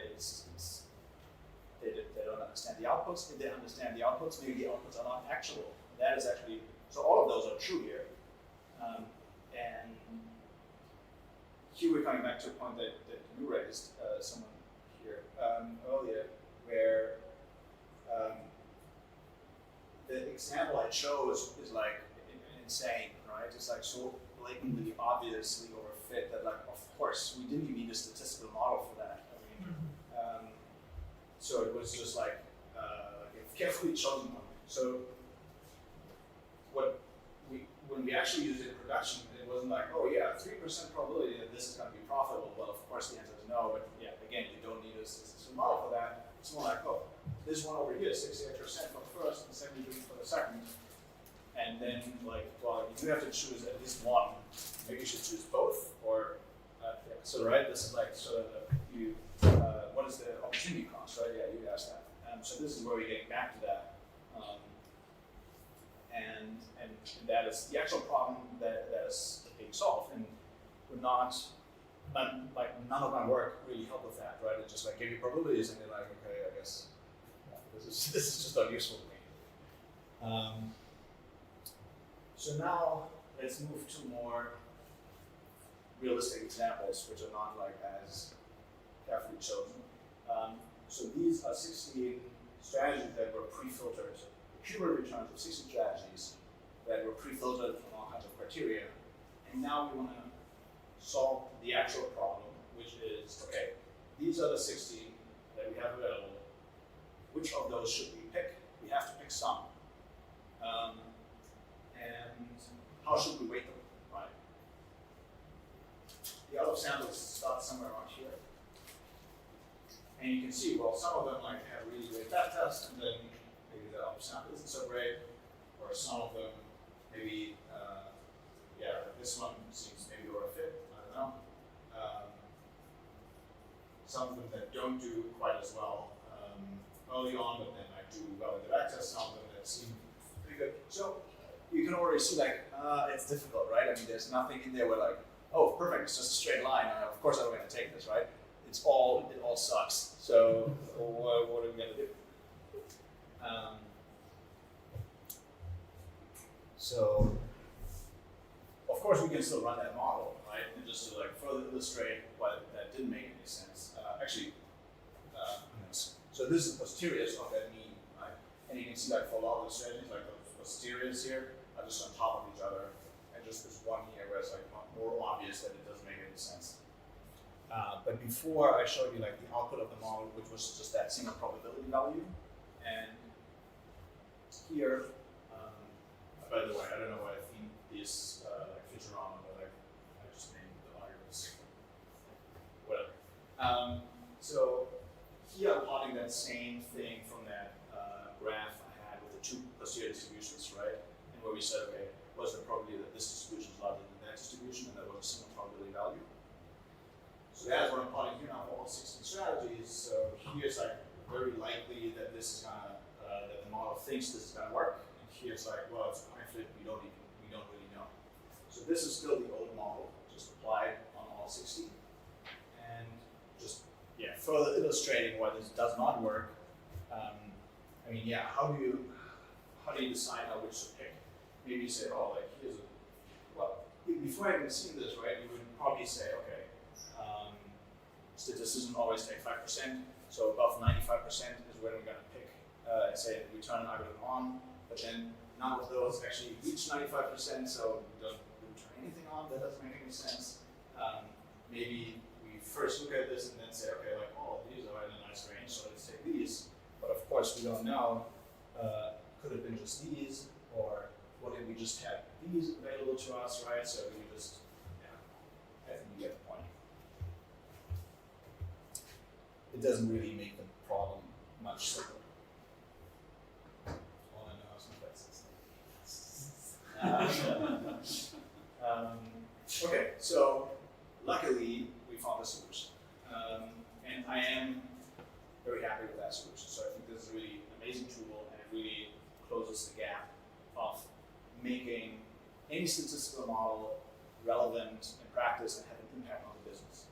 [SPEAKER 1] don't understand the outputs. If they understand the outputs, maybe the outputs are not actionable. That is actually, so all of those are true here. And here we're coming back to a point that you raised, someone here earlier, where the example I chose is like insane, right? It's like so blatantly, obviously overfit that, like, of course, we didn't even need a statistical model for that. I mean, so it was just like a carefully chosen one. So when we actually used it in production, it wasn't like, oh yeah, 3% probability that this is going to be profitable. Well, of course the answer is no, but yeah, again, you don't need a statistical model for that. It's more like, oh, this one over here, 68% for the first and 73 for the second. And then, like, well, you do have to choose at least one. Maybe you should choose both, or yeah. So right, this is like sort of what is the opportunity cost, right? Yeah, you asked that. So this is where we're getting back to that, and that is the actual problem that is being solved, and would not like none of my work really helped with that, right? It just like gave you probabilities, and you're like, okay, I guess this is just not useful to me. So now let's move to more realistic examples, which are not like as carefully chosen. So these are 16 strategies that were pre-filtered, cumulative returns of 16 strategies that were pre-filtered from all kinds of criteria. And now we want to solve the actual problem, which is, okay, these are the 16 that we have available. Which of those should we pick? We have to pick some. And how should we weight them, right? The out of samples start somewhere around here. And you can see, well, some of them like have really great back tests, and then maybe the out of sample isn't so great, or some of them maybe, yeah, this one seems maybe or a fit, I don't know. Some of them that don't do quite as well early on, but then like do well in the back test, some of them that seem pretty good. So you can already see like, it's difficult, right? I mean, there's nothing in there where like, oh, perfect, it's just a straight line. Of course I'm gonna take this, right? It all sucks. So what are we gonna do? So of course we can still run that model, right? And just to like further illustrate why that didn't make any sense. So this is the posteriors of that mean, right? And you can see like for a lot of the strategies, like the posteriors here are just on top of each other, and just this one here where it's like more obvious that it doesn't make any sense. But before I showed you like the output of the model, which was just that single probability value, and here, by the way, I don't know why I themed these like Futurama, but like I just named the variables, whatever. So here I'm plotting that same thing from that graph I had with the two posterior distributions, right? And where we said, okay, what's the probability that this distribution is larger than that distribution, and that was a single probability value. So that's what I'm plotting here now for all 16 strategies. So here's like very likely that this is gonna that the model thinks this is gonna work, and here's like, well, it's a coin flip. We don't really know. So this is still the old model, just applied on all 16, and just further illustrating why this does not work. I mean, yeah, how do you decide which to pick? Maybe you say, oh, like here's a, well, before I even seen this, right, you would probably say, okay, statisticians always take 5%, so above 95% is when we're going to pick and say we turn an algorithm on, but then none of those actually reach 95%, so we don't turn anything on. That doesn't make any sense. Maybe we've first look at this and then say, okay, like, oh, these are in a nice range, so let's take these. But of course, we don't know. Could have been just these, or what if we just had these available to us, right? So we just, yeah, I think you get the point. It doesn't really make the problem much simpler. All I know is my okay, so luckily we found a solution. And I am very happy with that solution. So I think this is a really amazing tool, and it really closes the gap of making any statistical model relevant in practice and have an impact on the business.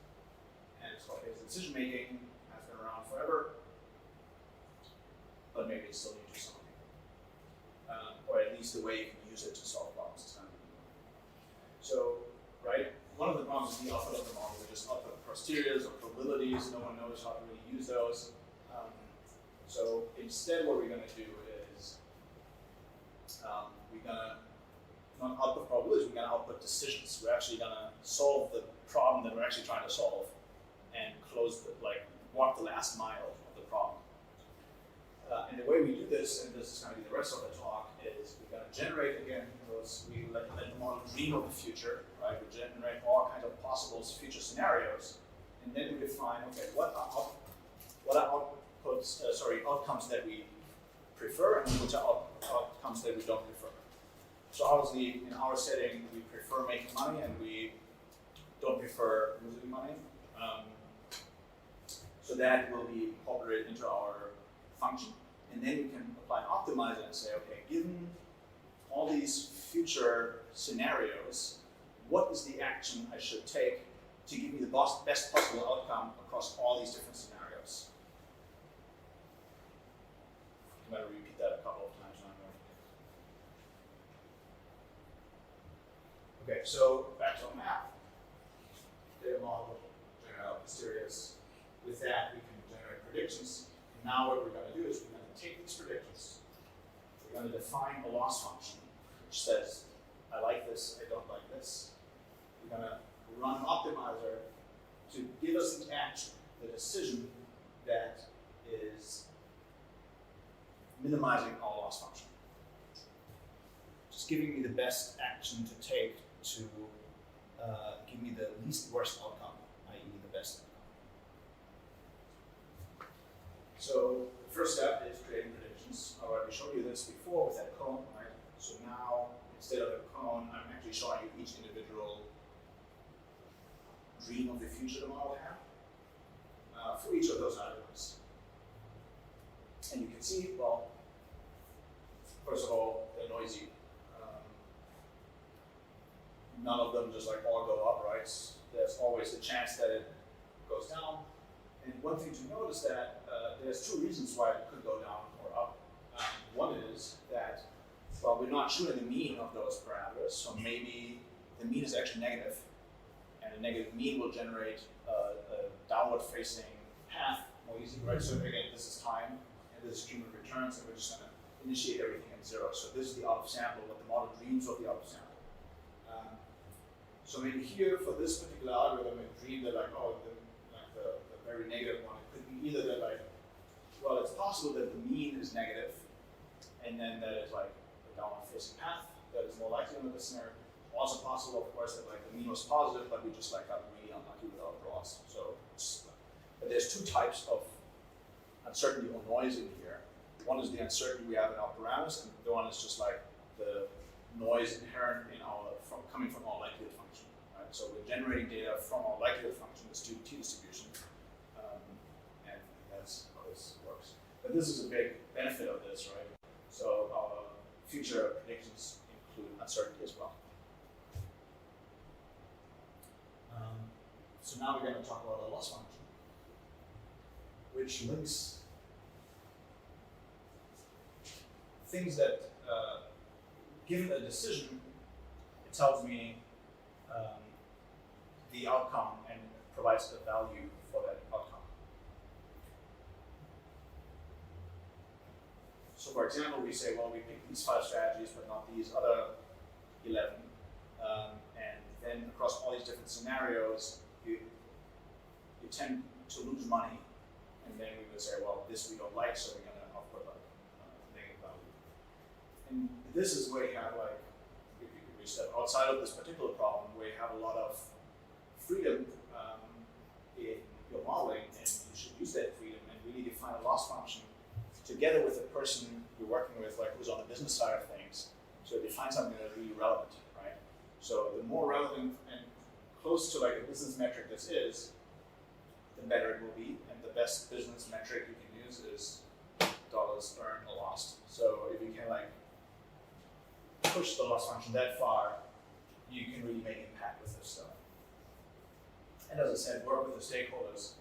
[SPEAKER 1] And it's called Bayesian decision making, has been around forever, but maybe it's still new to some people. Or at least the way you can use it to solve problems is kind of new. So, right, one of the problems is the output of the model. We just output posteriors or probabilities. No one knows how to really use those. So instead what we're going to do is we're going to not output probabilities, we're going to output decisions. We're actually going to solve the problem that we're actually trying to solve and close the, walk the last mile of the problem. And the way we do this, and this is going to be the rest of the talk, is we're going to generate, again, we let the model dream of the future, right? We generate all kinds of possible future scenarios, and then we define, okay, what are outcomes that we prefer, and which are outcomes that we don't prefer. So obviously, in our setting, we prefer making money, and we don't prefer losing money. So that will be incorporated into our function, and then we can apply an optimizer and say, okay, given all these future scenarios, what is the action I should take to give me the best possible outcome across all these different scenarios? I'm going to repeat that a couple of times now. Okay, so back to our map. Data model, generate out posteriors. With that, we can generate predictions. And now what we're going to do is we're going to take these predictions. We're going to define a loss function, which says, I like this, I don't like this. We're going to run an optimizer to give us the action, the decision that is minimizing our loss function. Just giving me the best action to take to give me the least worst outcome, i.e. the best outcome. So the first step is creating predictions. I already showed you this before with that cone, right? So now, instead of a cone, I'm actually showing you each individual dream of the future the model will have for each of those items. And you can see, well, first of all, they're noisy. None of them just all go up, right? There's always a chance that it goes down. And one thing to note is that there's two reasons why it could go down or up. One is that, well, we're not shooting the mean of those parameters, so maybe the mean is actually negative, and a negative mean will generate a downward-facing path more easily, right? So again, this is time, and this is cumulative returns, and we're just going to initiate everything at 0. So this is the out of sample, what the model dreams of the out of sample. So maybe here, for this particular algorithm, it dreamed that the very negative one, it could be either that well, it's possible that the mean is negative, and then that it's a downward-facing path that is more likely under this scenario. Also possible, of course, that the mean was positive, but we just got really unlucky with our draws. So, but there's two types of uncertainty or noise in here. One is the uncertainty we have in our parameters, and the one is just the noise inherent in coming from our likelihood function. Right? So we're generating data from our likelihood function, the t distribution, and that's how this works. But this is a big benefit of this, right? So our future predictions include uncertainty as well. So now we're going to talk about the loss function, which links things that, given a decision, it tells me the outcome and provides a value for that outcome. So for example, we say, well, we pick these 5 strategies, but not these other 11. And then across all these different scenarios, tend to lose money, and then we would say, well, this we don't like, so we're going to output like negative value. And this is where you have like, if we step outside of this particular problem, where you have a lot of freedom in your modeling, and you should use that freedom and really define a loss function together with the person you're working with, like who's on the business side of things, so define something that's really relevant, right? So the more relevant and close to like a business metric this is, the better it will be, and the best business metric you can use is dollars earned or lost. So if you can like push the loss function that far, you can really make impact with this stuff. And as I said, work with the stakeholders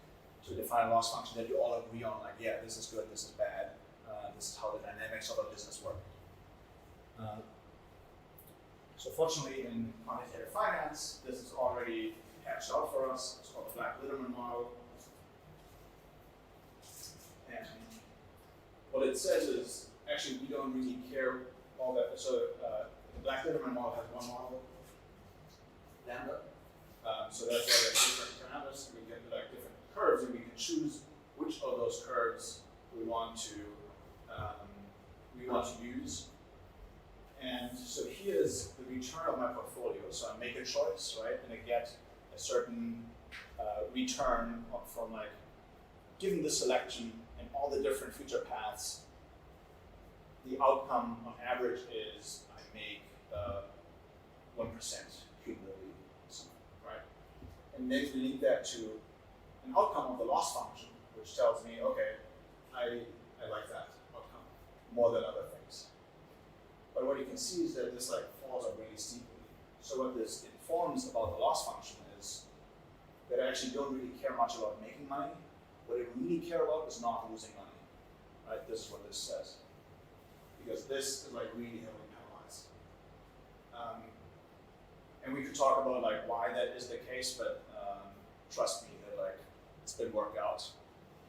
[SPEAKER 1] to define a loss function that you all agree on, like, yeah, this is good, this is bad, this is how the dynamics of our business work. So fortunately in quantitative finance, this is already hatched out for us. It's called the Black-Litterman model. And what it says is, actually we don't really care all that. So the Black-Litterman model has one model, lambda. So that's why we have different parameters. We get like different curves, and we can choose which of those curves we want to use. And so here's the return of my portfolio. So I make a choice, right, and I get a certain return from like, given the selection and all the different future paths, the outcome on average is I make 1% cumulatively, right? And then we link that to an outcome of the loss function, which tells me, okay, I like that outcome more than other things. But what you can see is that this like falls up really steeply. So what this informs about the loss function is that I actually don't really care much about making money. What I really care about is not losing money, right? This is what this says. Because this is like really heavily penalized. And we could talk about like why that is the case, but trust me that like it's been worked out.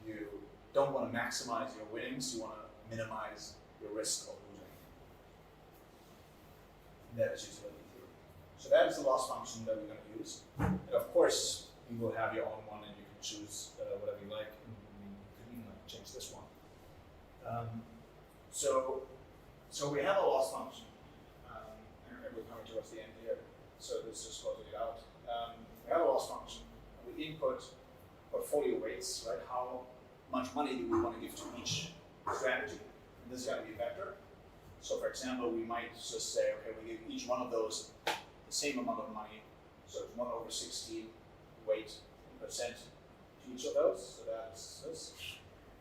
[SPEAKER 1] You don't want to maximize your winnings, you want to minimize your risk of losing. That is utility theory. So that is the loss function that we're going to use. And of course, you will have your own one and you can choose whatever you like. And you could even like change this one. So we have a loss function, and we're coming towards the end here. So this is what we get out. We have a loss function. We input portfolio weights, right? How much money do we want to give to each strategy? And this is going to be a vector. So for example, we might just say, okay, we give each one of those the same amount of money. So it's 1/16 weight in percent to each of those. So that's this.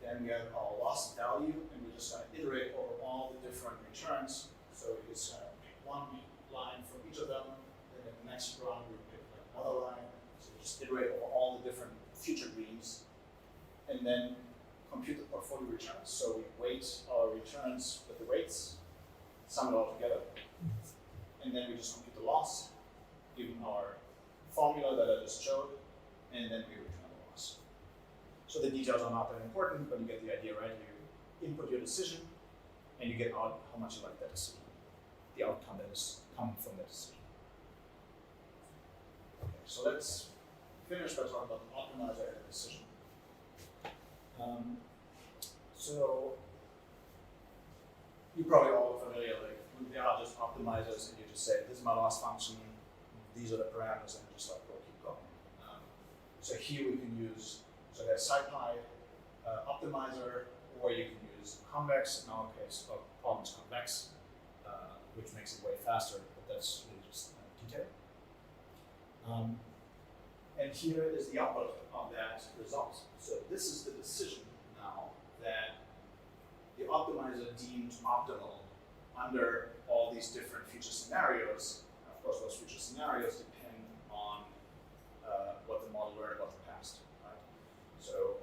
[SPEAKER 1] Then we have our loss value, and we're just going to iterate over all the different returns. So we just pick one line from each of them. Then in the next run, we pick like another line. So we just iterate over all the different future greens, and then compute the portfolio returns. So we weight our returns with the weights, sum it all together, and then we just compute the loss, given our formula that I just showed, and then we return the loss. So the details are not that important, but you get the idea, right? You input your decision, and you get out how much you like that decision, the outcome that is coming from that decision. Okay, so let's finish by talking about the optimizer and the decision. So you're probably all familiar, like there are just optimizers, and you just say, this is my loss function, these are the parameters, and just like go keep going. So here we can use, so there's SciPy optimizer, or you can use convex. In our case, our problem is convex, which makes it way faster, but that's really just detail. And here is the output of that result. So this is the decision now that the optimizer deemed optimal under all these different future scenarios. Of course, those future scenarios depend on what the model learned about the past, right? So,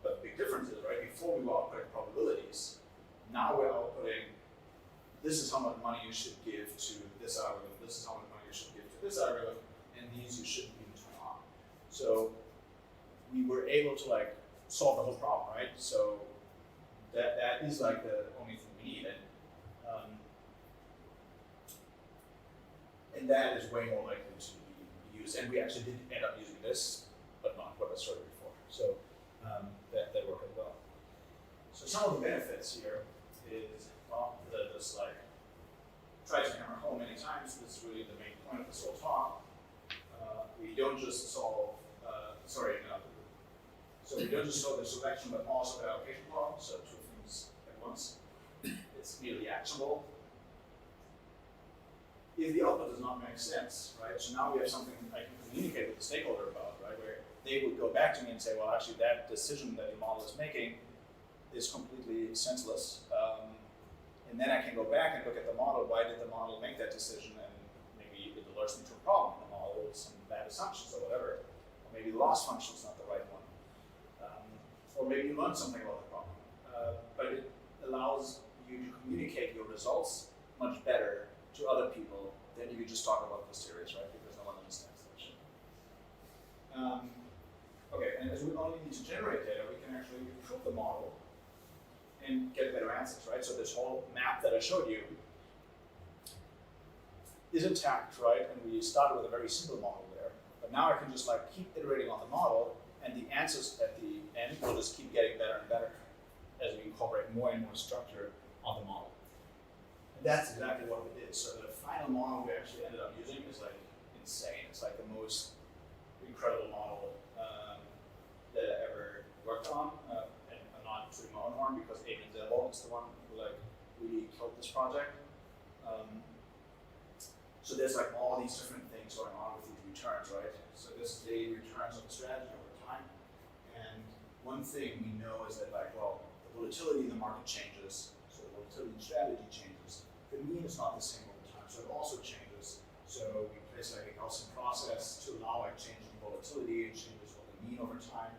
[SPEAKER 1] but the big difference is, right, before we were outputting probabilities, now we're outputting, this is how much money you should give to this algorithm, this is how much money you should give to this algorithm, and these you shouldn't even turn on. So we were able to like solve the whole problem, right? So that is like the only thing we need, and that is way more likely to be used. And we actually did end up using this, but showed you before. So that worked as well. So some of the benefits here is, well, this like try to hammer home many times. This is really the main point of this whole talk. We don't just solve, so we don't just solve the selection, but also the allocation problem. So two things at once. It's immediately actionable. If the output does not make sense, right? So now we have something I can communicate with the stakeholder about, right? Where they would go back to me and say, well, actually, that decision that your model is making is completely senseless. And then I can go back and look at the model. Why did the model make that decision? And maybe it alerts me to a problem in the model with some bad assumptions or whatever. Or maybe the loss function is not the right one. Or maybe you learned something about the problem. But it allows you to communicate your results much better to other people than you could just talk about posteriors, right? Because no one understands that shit. Okay, and as we only need to generate data, we can actually improve the model and get better answers, right? So this whole map that I showed you is intact, right? And we started with a very simple model there. But now I can just like keep iterating on the model, and the answers at the end will just keep getting better and better as we incorporate more and more structure on the model. And that's exactly what we did. So the final model we actually ended up using is like insane. It's like the most incredible model that I ever worked on. And I'm not tooting my own horn because Adrian Zebel is the one who like really killed this project. So there's like all these different things going on with these returns, right? So this is the returns of the strategy over time. And one thing we know is that like, well, the volatility in the market changes. So the volatility in strategy changes. The mean is not the same over time, so it also changes. So we place like a Gaussian process to allow like changing volatility. It changes what the mean over time,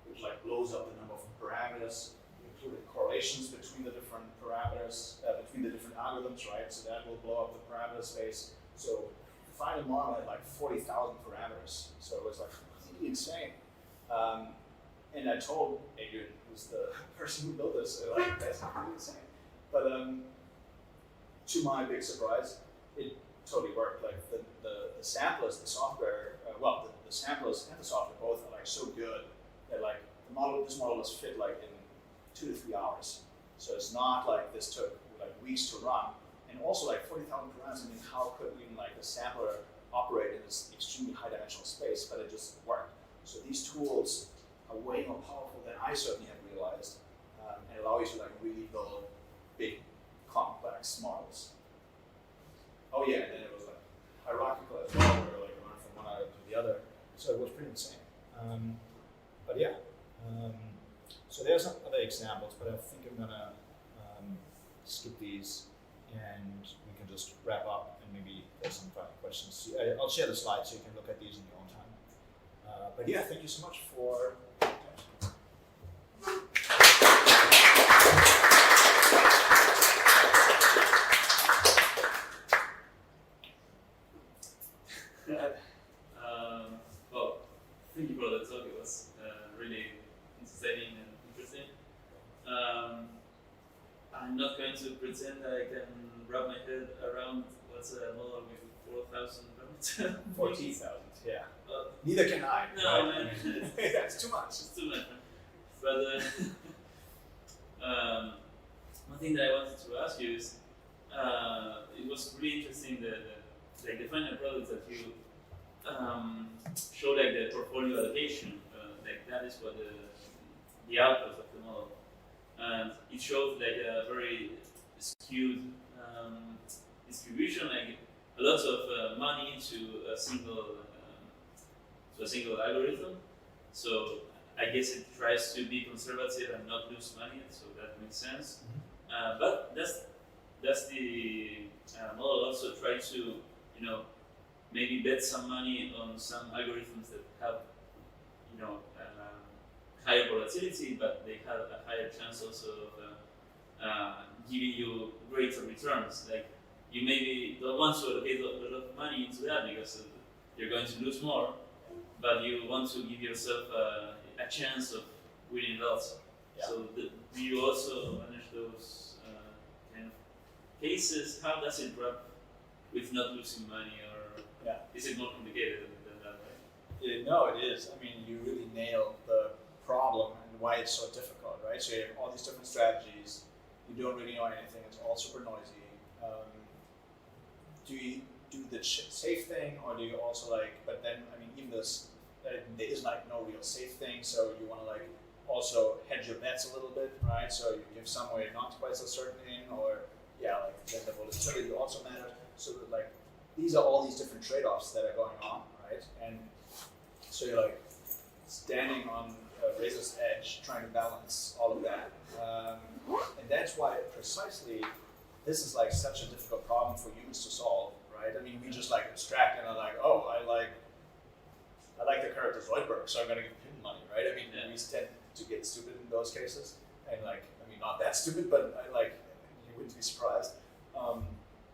[SPEAKER 1] which like blows up the number of parameters. We included correlations between the different parameters, between the different algorithms, right? So that will blow up the parameter space. So the final model had like 40,000 parameters. So it was like completely insane. And I told Adrian, who's the person who built this, like, that's completely insane. But to my big surprise, it totally worked. Like the samplers, the software, the samplers and the software both are like so good that like this model was fit like in 2 to 3 hours. So it's not like this took like weeks to run. And also like 40,000 parameters, I mean, how could even like the sampler operate in this extremely high dimensional space? But it just worked. So these tools are way more powerful than I certainly had realized, and allow you to like really build big, complex models. Oh yeah, and then it was like hierarchical as well, where like went from one item to the other. So it was pretty insane. But yeah, so there's some other examples, but I think I'm gonna skip these, and we can just wrap up, and maybe there's some final questions. I'll share the slides so you can look at these in your own time. But yeah, thank you so much for
[SPEAKER 4] well, thank you for the talk. It was really entertaining and interesting. I'm not going to pretend I can wrap my head around what's a model with 4,000 parameters.
[SPEAKER 1] 14,000, yeah. Neither can I.
[SPEAKER 4] No,
[SPEAKER 1] right?
[SPEAKER 4] man.
[SPEAKER 1] That's too much.
[SPEAKER 4] It's too much. But one thing that I wanted to ask you is, it was really interesting like the final product that you show like the portfolio allocation. Like that is what the output of the model, and it shows like a very skewed distribution, like a lot of money to a single algorithm. So I guess it tries to be conservative and not lose money, so that makes sense. But does the model also try to, maybe bet some money on some algorithms that have, higher volatility, but they have a higher chance also of giving you greater returns? Like you maybe don't want to allocate a lot of money into that because you're going to lose more, but you want to give yourself a chance of winning lots. Yeah. So do you also manage those kind of cases? How does it wrap with not losing money, or is it more complicated than that, right?
[SPEAKER 1] No, it is. I mean, you really nail the problem and why it's so difficult, right? So you have all these different strategies. You don't really know anything. It's all super noisy. Do you do the safe thing, or do you also like? But then, I mean, even this, there is like no real safe thing. So you want to like also hedge your bets a little bit, right? So you give some where you're not quite so certain in, or like then the volatility also matters. So that like these are all these different trade-offs that are going on, right? And so you're like standing on a razor's edge trying to balance all of that. And that's why precisely this is like such a difficult problem for humans to solve, right? I mean, we just like abstract and are like, oh, I like the character Zoidberg, so I'm gonna give him money, right? I mean, we tend to get stupid in those cases, and like, I mean, not that stupid, but I like, you wouldn't be surprised.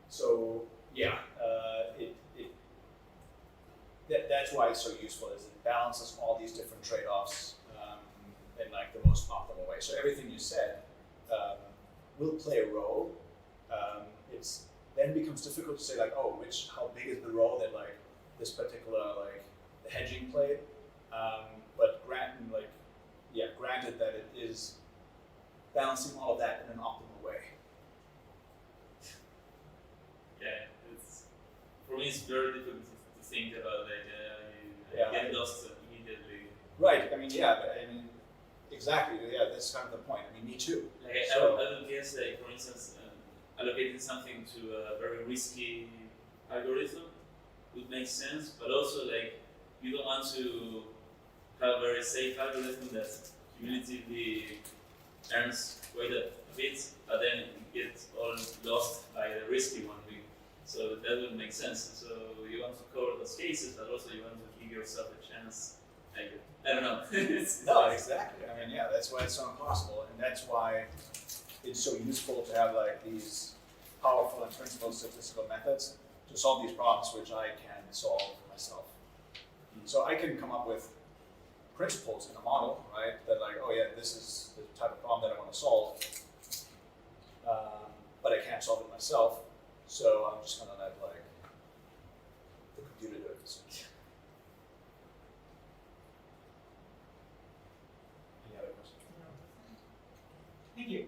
[SPEAKER 1] So yeah, that's why it's so useful, is it balances all these different trade-offs in like the most optimal way. So everything you said will play a role. It's then becomes difficult to say like, oh, how big is the role that like this particular like the hedging played. But granted that it is balancing all of that in an optimal way.
[SPEAKER 4] Yeah, for me it's very difficult to think about like you get lost immediately.
[SPEAKER 1] Right. I mean, exactly. Yeah, that's kind of the point. I mean, me too.
[SPEAKER 4] Like I would guess, like for instance, allocating something to a very risky algorithm would make sense, but also like you don't want to have a very safe algorithm that cumulatively earns quite a bit, but then it gets all lost by the risky one. So that would make sense. So you want to cover those cases, but also you want to give yourself a chance. Like, I don't know.
[SPEAKER 1] No, exactly. I mean, yeah, that's why it's so impossible, and that's why it's so useful to have like these powerful and principled statistical methods to solve these problems, which I can solve myself. So I can come up with principles in a model, right? That like, oh yeah, this is the type of problem that I want to solve, but I can't solve it myself. So I'm just gonna let like the computer do it. Any other questions?
[SPEAKER 3] Thank you.